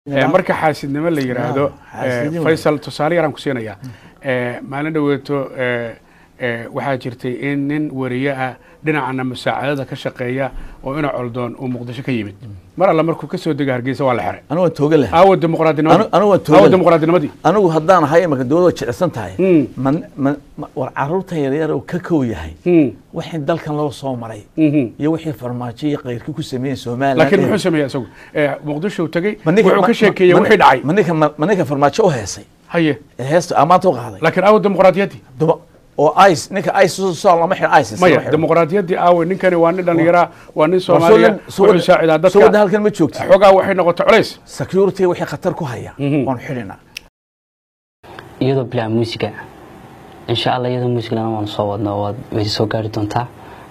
marka xaasidnimo la yiraahdo Faisal tusaale yaran ku siinaya maalin dhaweeto waxaa jirtay in nin wariye ah dhinacana musaacadada ka shaqeeya oo ina coldoon oo Muqdisho ka yimid mar alla markuu ka soo degay Hargeysa waa la xiray anigu tooga leh aawad dimuqraadinimadi anigu haddaan ahay marka dawladda jecsan tahay war caruurta yaryar oo ka koow yahay wixii dalkan loo soo maray iyo wixii farmaajo iyo qeyrkii ku sameeyay Soomaaliya laakiin muxuu sameeyay isagu Muqdisho tagay wuxuu ka sheekeeyay wixii dhacay manaka farmaajo oo heesay haye heesto amaanto qaaday laakiin aawad dimuqraadiyadii oo ice ninka ice soo lama xir ice maya dimuqraadiyadii aawe ninkani waa nin dhalinyaro waa nin Soomaaliya wuxuu saacidaa dadka soo halkan ma joogto xogaa waxay noqotay culays security wixii khatar ku haya waan xidhina iyadoo bila musiga insha Allah iyadoo musiga aan soo wadno way soo gaari doontaa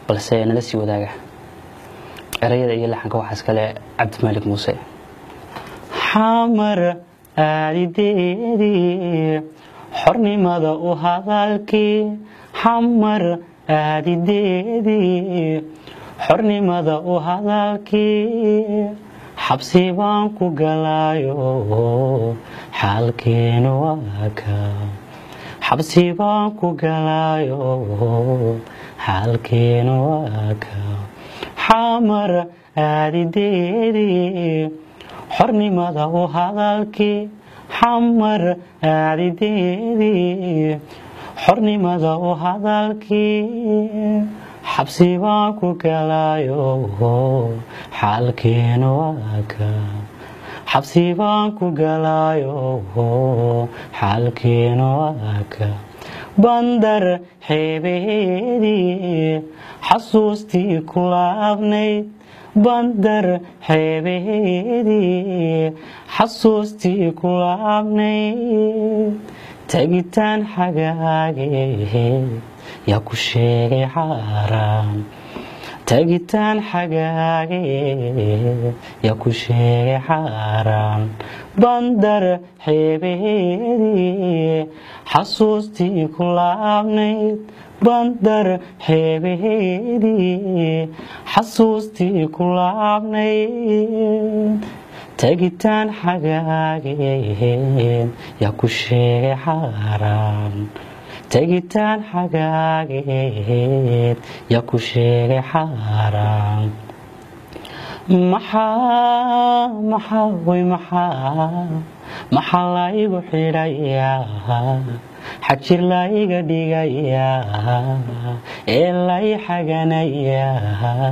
balse nala sii wadaaga erayada iyo laxanka waxa iskale Cabdimalik Muuse xamar aadideedii xornimada u hadalkii xamar aadideedii xornimada u hadalkii xabsi baan ku galaayo xaalkeenu waa ka xabsi baan ku galaayo xaalkeenu waa ka xamar aadideedii xornimada u hadalkii xamar aadideedii xornimada u hadalkii xabsi baan ku galaayo xaalkeenu waa ka xabsi baan ku galaayo xaalkeenu waa ka bandar xeebeedii xasuustii ku laabnayd bandar xeebeedii xasuustii ku laabnayd tagitaan xagaagee yaa ku sheegay xaaraan tagitaan xagaagee yaa ku sheegay xaaraan bandar xeebeedii xasuustii ku laabnayd bandar xeebeedii xasuustii ku laabnayd tagitaan xagaagee yaa ku sheegay xaaraan tagitaan xagaagee yaa ku sheegay xaaraan maxaa la igu xidhayaa xajir la iga dhigayaa ee la i xaganayaa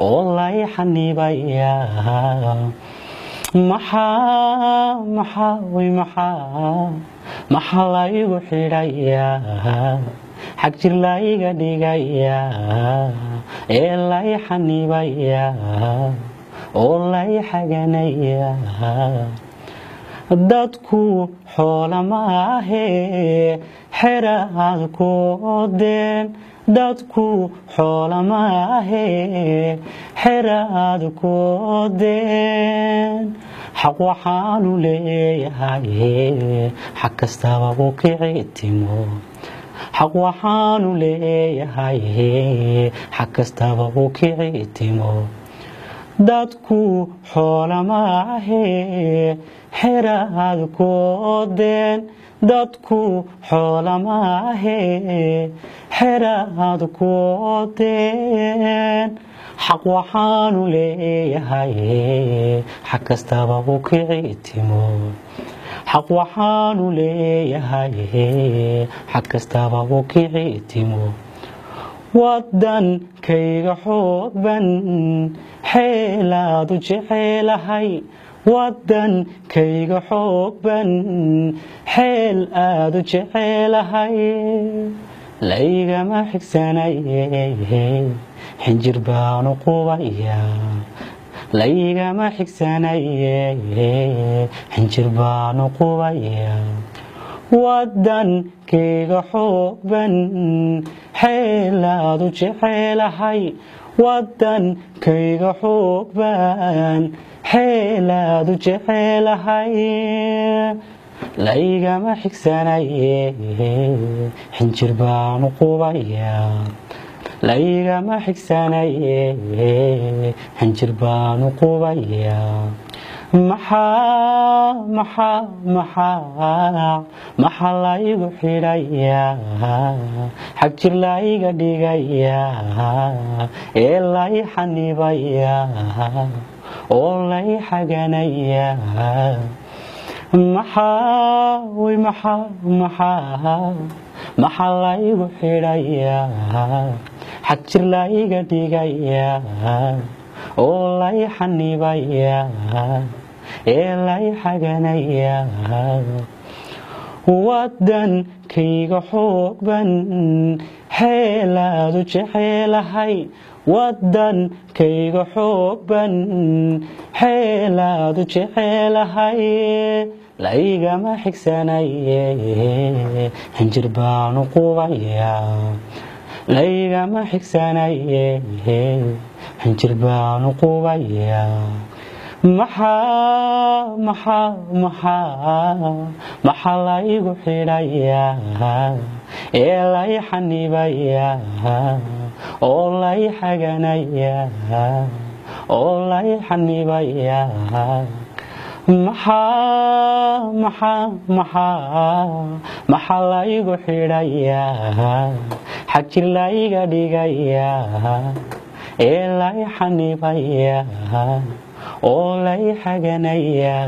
oo la i xanibayaa maxaa la igu xidhayaa xagjir la iga dhigayaa ee la i xanibayaa oo la i xaganayaa dadku xoola maahee xeraad ku odeen dadku xoola maahee xeraad ku odeen xaq waxaanu leeyahay xaq kastaba u kicitimo xaq waxaanu leeyahay xaq kastaba u kicitimo dadku xoola maahee xeraad ku odeen dadku xoola maahee xeraad ku odeen xaq waxaanu leeyahay xaq kastaba u kicitimo xaq waxaanu leeyahay xaq kastaba u kicitimo wadankayga xoogban xeelaad u jecelahay wadankayga xoogban xeel aad u jecelahay laygama xigsanaye xinjir baanu qubayaa laygama xigsanaye xinjir baanu qubayaa wadankayga xoogban xeel aad u jecelahay wadankayga xoogban xeel aad u jecelahay laygama xigsanaye xinjir baanu qubayaa layga ma xigsanaye hanjir baanu qubaya maxaa laygu xidhayaa xag jir layga dhigayaa ee lay xanibayaa oo lay xaganayaa maxaa laygu xidhayaa xag jir layga dhigayaa oo lay xanibayaa ee lay xaganayaa wadankayga xoogban xeelaadu jecelahay wadankayga xoogban xeelaadu jecelahay laygama xigsanaye xinjir baanu qubayaa laygama xigsanaye xinjir baanu qubayaa maxaa laygu xidhayaa ee lay xanibayaa oo lay xaganayaa oo lay xanibayaa maxaa laygu xidhayaa xag jir layga dhigayaa ee lay xanibayaa oo lay xaganayaa